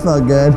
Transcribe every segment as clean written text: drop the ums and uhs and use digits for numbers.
that felt good.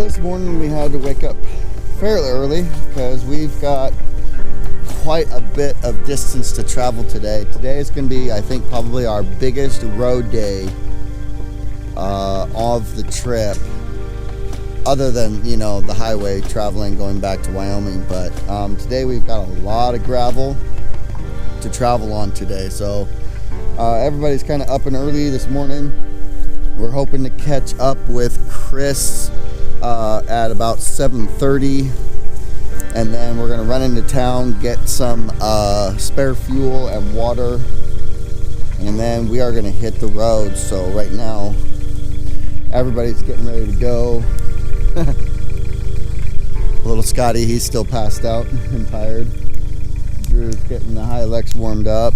This morning we had to wake up fairly early because we've got quite a bit of distance to travel today. Today is going to be, I think, probably our biggest road day of the trip, other than, you know, the highway traveling going back to Wyoming. But today we've got a lot of gravel to travel on today, so everybody's kind of up and early this morning. We're hoping to catch up with Chris at about 7:30, and then we're gonna run into town, get some spare fuel and water, and then we are gonna hit the road. So right now everybody's getting ready to go. Little Scotty, he's still passed out and tired. Drew's getting the Hilux warmed up.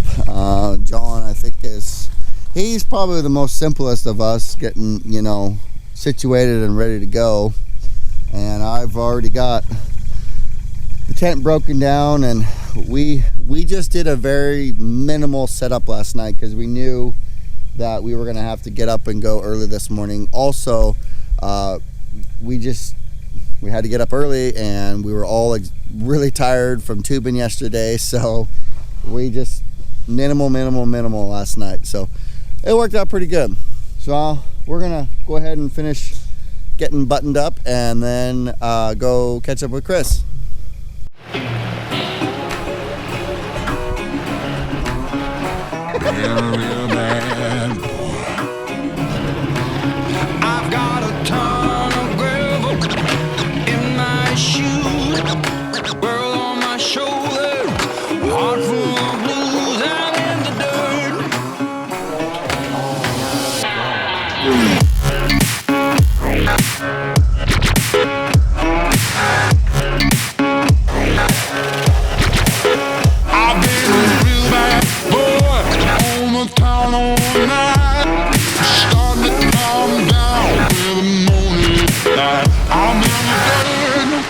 John, I think, he's probably the most simplest of us, getting, you know, situated and ready to go. And I've already got the tent broken down, and we just did a very minimal setup last night because we knew that we were going to have to get up and go early this morning. Also, we had to get up early, and we were all really tired from tubing yesterday, so we just minimal last night. So it worked out pretty good. So we're gonna go ahead and finish getting buttoned up, and then go catch up with Chris. Real bad boy. I've got a ton of gravel in my shoe, world on my shoulder, heart full of blues out in the dirt. I've been a real bad boy on the town all night, starting to calm down with the morning light. I'm in the dirt.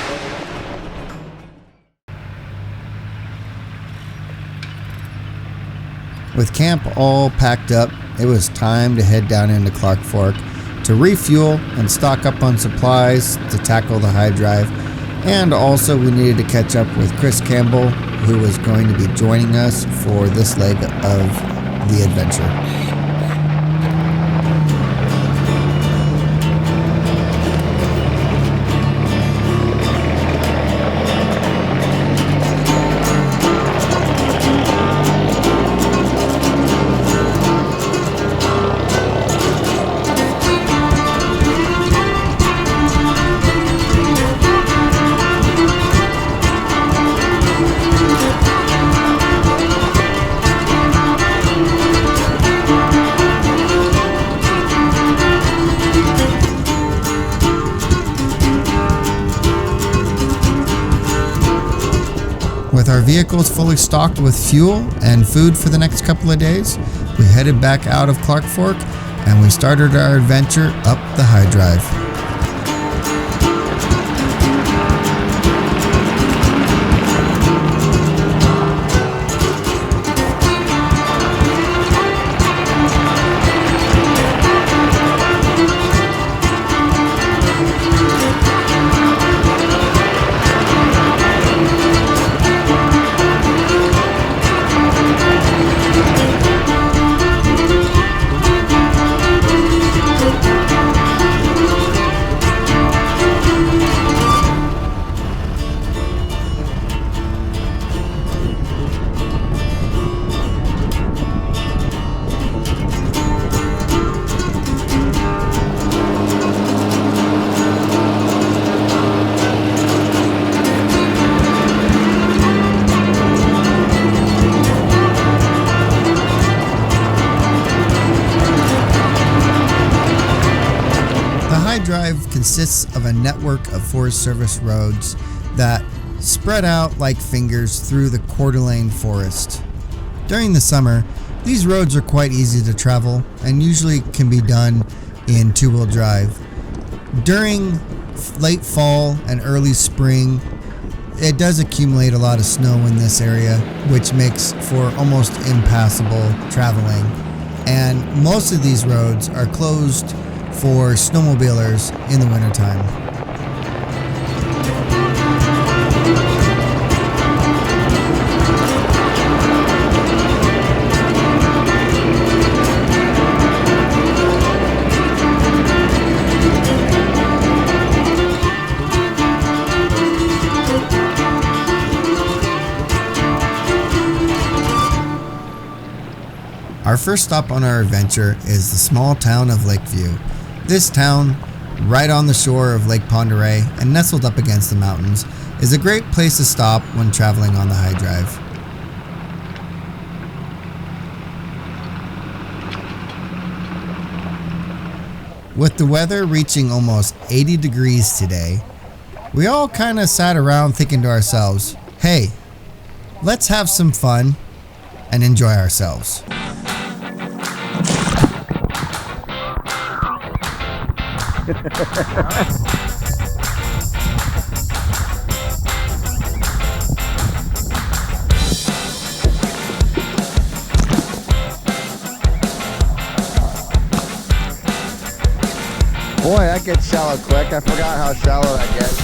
With camp all packed up, it was time to head down into Clark Fork to refuel and stock up on supplies to tackle the high drive. And also we needed to catch up with Chris Campbell, who was going to be joining us for this leg of the adventure. our vehicles fully stocked with fuel and food for the next couple of days, we headed back out of Clark Fork and we started our adventure up the high drive. Drive consists of a network of Forest Service roads that spread out like fingers through the Coeur d'Alene forest. During the summer, these roads are quite easy to travel and usually can be done in two-wheel drive. During late fall and early spring, it does accumulate a lot of snow in this area, which makes for almost impassable traveling. And most of these roads are closed for snowmobilers in the wintertime. Our first stop on our adventure is the small town of Lakeview. This town, right on the shore of Lake Pend Oreille and nestled up against the mountains, is a great place to stop when traveling on the high drive. With the weather reaching almost 80 degrees today, we all kind of sat around thinking to ourselves, hey, let's have some fun and enjoy ourselves. Boy, that gets shallow quick. I forgot how shallow that gets.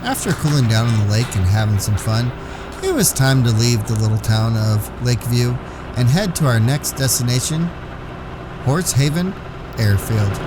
After cooling down on the lake and having some fun, it was time to leave the little town of Lakeview and head to our next destination, Horse Haven Airfield.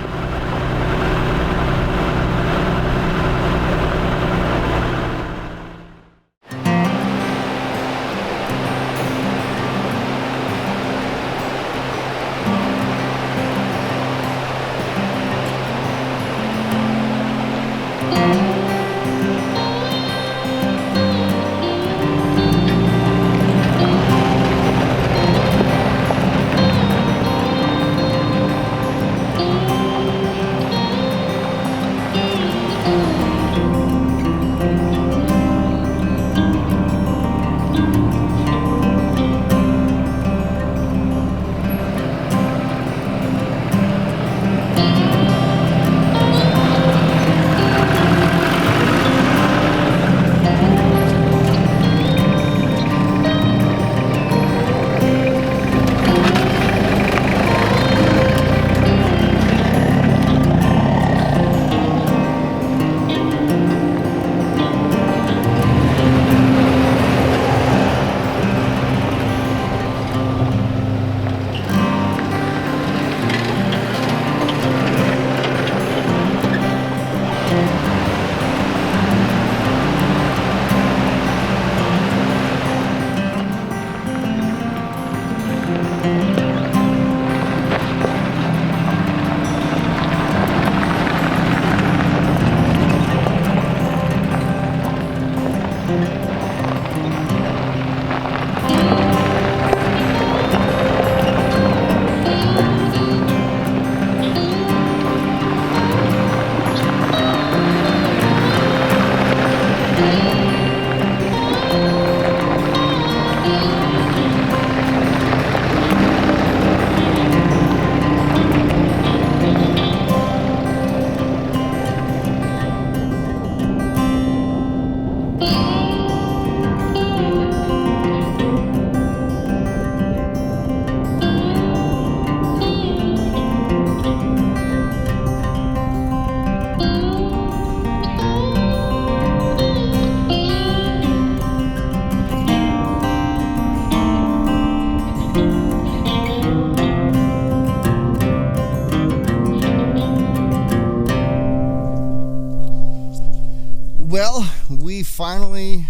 Well, we finally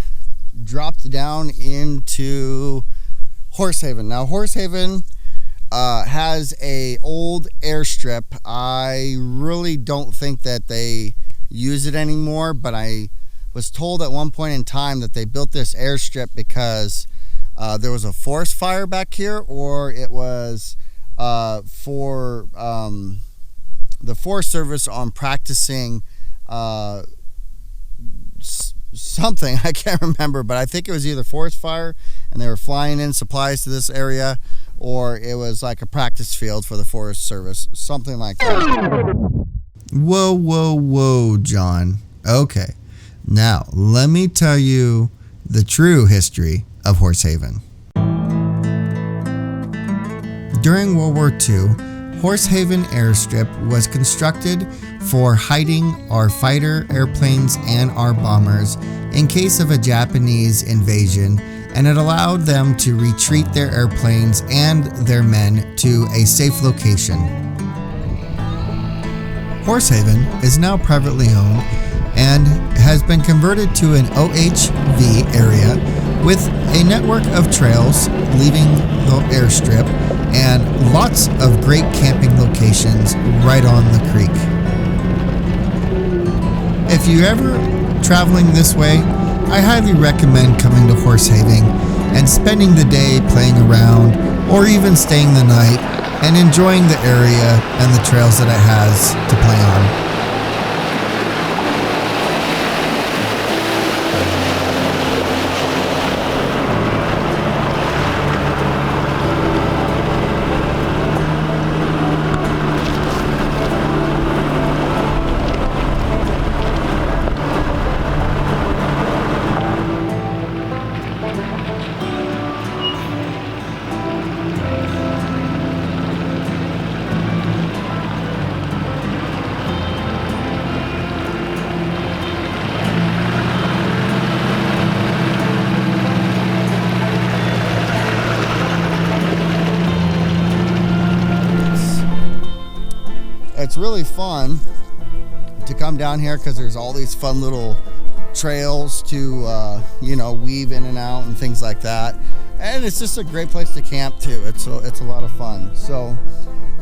dropped down into Horsehaven. Now, Horsehaven has a old airstrip. I really don't think that they use it anymore, but I was told at one point in time that they built this airstrip because there was a forest fire back here, or it was for the Forest Service on practicing something. I can't remember, but I think it was either forest fire and they were flying in supplies to this area, or it was like a practice field for the Forest Service, something like that. Whoa, John. Okay, now let me tell you the true history of Horsehaven. During World War II, Horsehaven Airstrip was constructed for hiding our fighter airplanes and our bombers in case of a Japanese invasion, and it allowed them to retreat their airplanes and their men to a safe location. Horsehaven is now privately owned and has been converted to an OHV area with a network of trails leaving the airstrip and lots of great camping locations right on the creek. If you're ever traveling this way, I highly recommend coming to Horsehaven and spending the day playing around, or even staying the night and enjoying the area and the trails that it has to play on. It's really fun to come down here because there's all these fun little trails to weave in and out and things like that, and it's just a great place to camp too. It's a lot of fun. So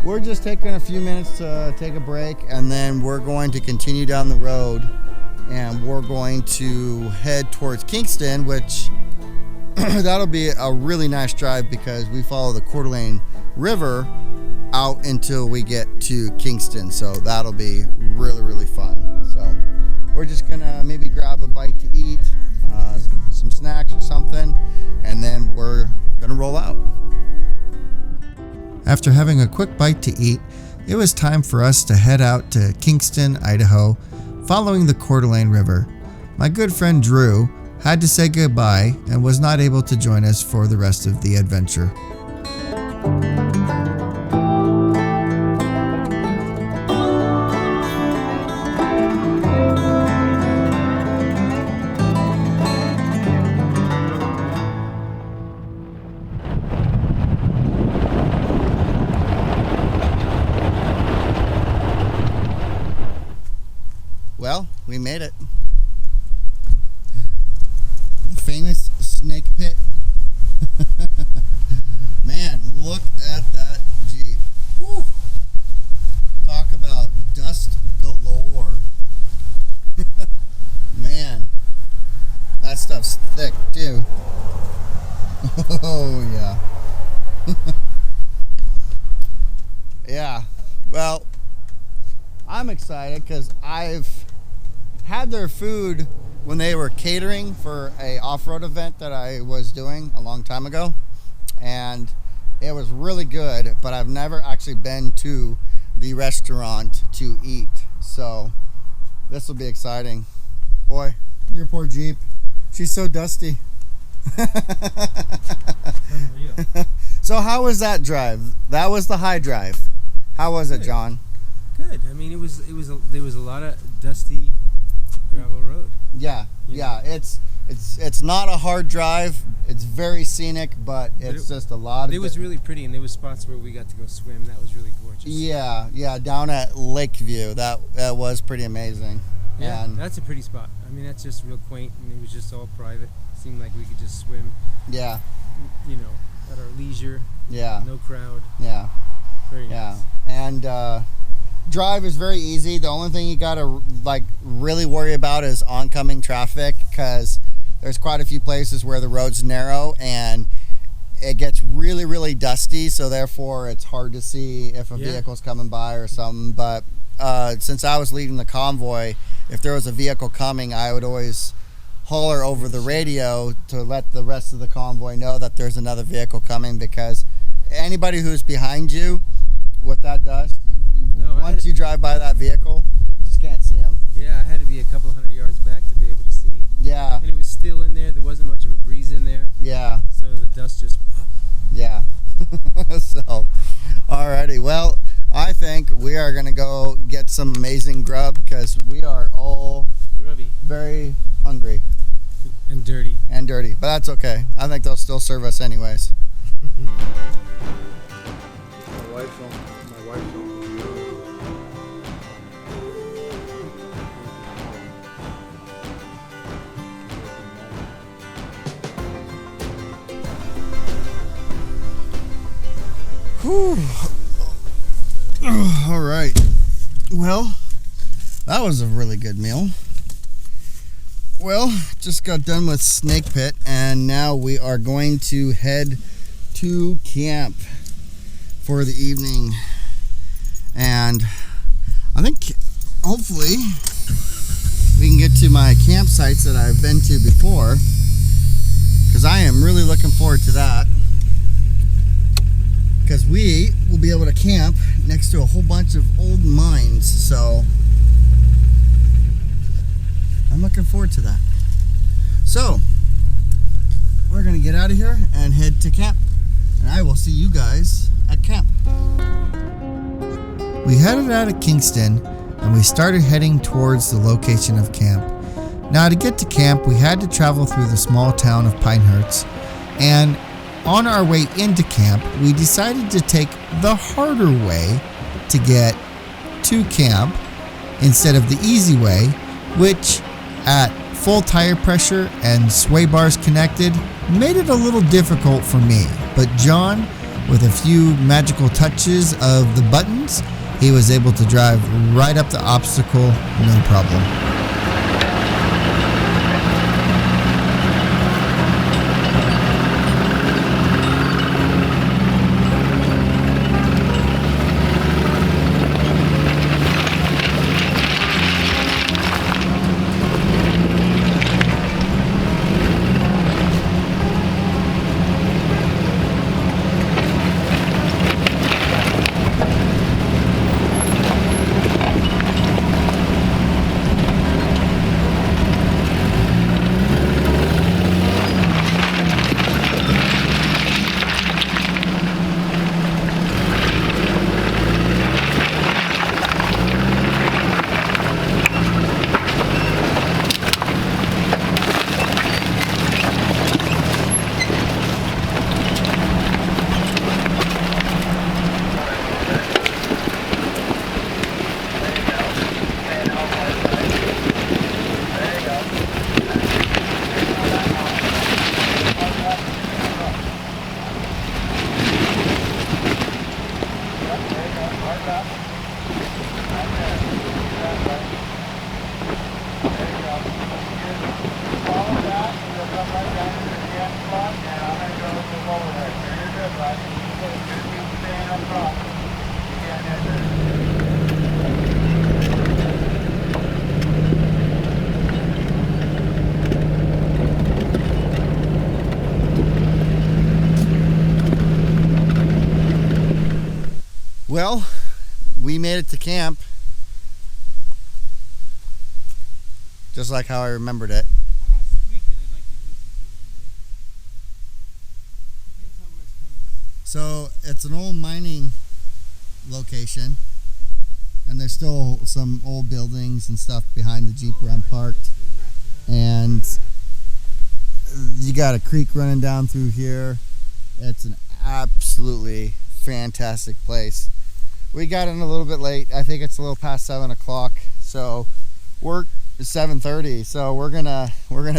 we're just taking a few minutes to take a break, and then we're going to continue down the road, and we're going to head towards Kingston, which that'll be a really nice drive because we follow the Coeur d'Alene River out until we get to Kingston, so that'll be really fun. So we're just gonna maybe grab a bite to eat, some snacks or something, and then we're gonna roll out. After having a quick bite to eat, it was time for us to head out to Kingston, Idaho, following the Coeur d'Alene River. My good friend Drew had to say goodbye and was not able to join us for the rest of the adventure. Well, we made it. The famous snake pit. Man, look at that Jeep. Whew. Talk about dust galore. Man, that stuff's thick too. Oh yeah. Yeah, well, I'm excited because I've had their food when they were catering for a off-road event that I was doing a long time ago, and it was really good, but I've never actually been to the restaurant to eat, so this will be exciting. Boy, your poor Jeep, she's so dusty. So how was that drive? That was the high drive. How was it, John? Good. I mean, there was a lot of dusty gravel road. Yeah. It's not a hard drive. It's very scenic, but it's just a lot of. It was really pretty, and there was spots where we got to go swim. That was really gorgeous. Yeah, down at Lakeview. That was pretty amazing. Yeah, And that's a pretty spot. I mean, that's just real quaint, and it was just all private. Seemed like we could just swim, yeah, you know, at our leisure. yeah, No crowd. yeah, Very yeah. nice. And drive is very easy. The only thing you gotta like really worry about is oncoming traffic, because there's quite a few places where the road's narrow and it gets really, really dusty. So therefore, it's hard to see if a vehicle's coming by or something. But since I was leading the convoy, if there was a vehicle coming, I would always holler over the radio to let the rest of the convoy know that there's another vehicle coming, because anybody who's behind you with that dust, once you drive by that vehicle, you just can't see them. Yeah, I had to be a couple hundred yards back to be able to see. Yeah, And it was still in there. There wasn't much of a breeze in there. yeah, So the dust just... yeah. So, alrighty. Well, I think we are going to go get some amazing grub, because we are all grubby. very hungry And dirty. and dirty. But that's okay. I think they'll still serve us anyways. My wife's home. Whew. All right. Well, that was a really good meal. Well, just got done with Snake Pit, and now we are going to head to camp for the evening. And I think hopefully we can get to my campsites that I've been to before, because I am really looking forward to that. Because we will be able to camp next to a whole bunch of old mines, so I'm looking forward to that. So we're gonna get out of here and head to camp, and I will see you guys at camp. We headed out of Kingston and we started heading towards the location of camp. Now, to get to camp, we had to travel through the small town of Pinehurst, and on our way into camp, we decided to take the harder way to get to camp instead of the easy way, which at full tire pressure and sway bars connected made it a little difficult for me. But John, with a few magical touches of the buttons, he was able to drive right up the obstacle, no problem. Well, we made it to camp just like how I remembered it. I got a squeak that I'd like you to listen to one day. I can't tell where it's coming from. So it's an old mining location, and there's still some old buildings and stuff behind the Jeep where I'm parked, and you got a creek running down through here. It's an absolutely fantastic place. We got in a little bit late. I think it's a little past 7 o'clock, so we're 7:30. So we're gonna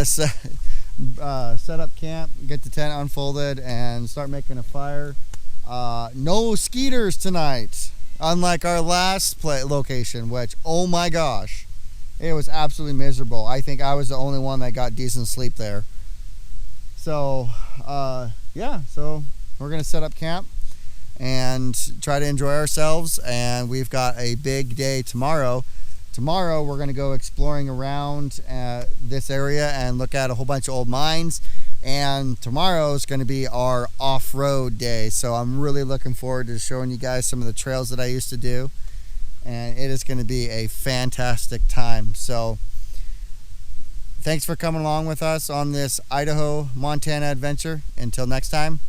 set up camp, get the tent unfolded, and start making a fire. No skeeters tonight, unlike our last location, which, oh my gosh, it was absolutely miserable. I think I was the only one that got decent sleep there. So yeah, so we're gonna set up camp and try to enjoy ourselves, and we've got a big day tomorrow. Tomorrow we're going to go exploring around this area and look at a whole bunch of old mines, and tomorrow is going to be our off-road day. So I'm really looking forward to showing you guys some of the trails that I used to do, and it is going to be a fantastic time. So thanks for coming along with us on this Idaho Montana adventure. Until next time,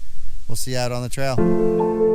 we'll see you out on the trail.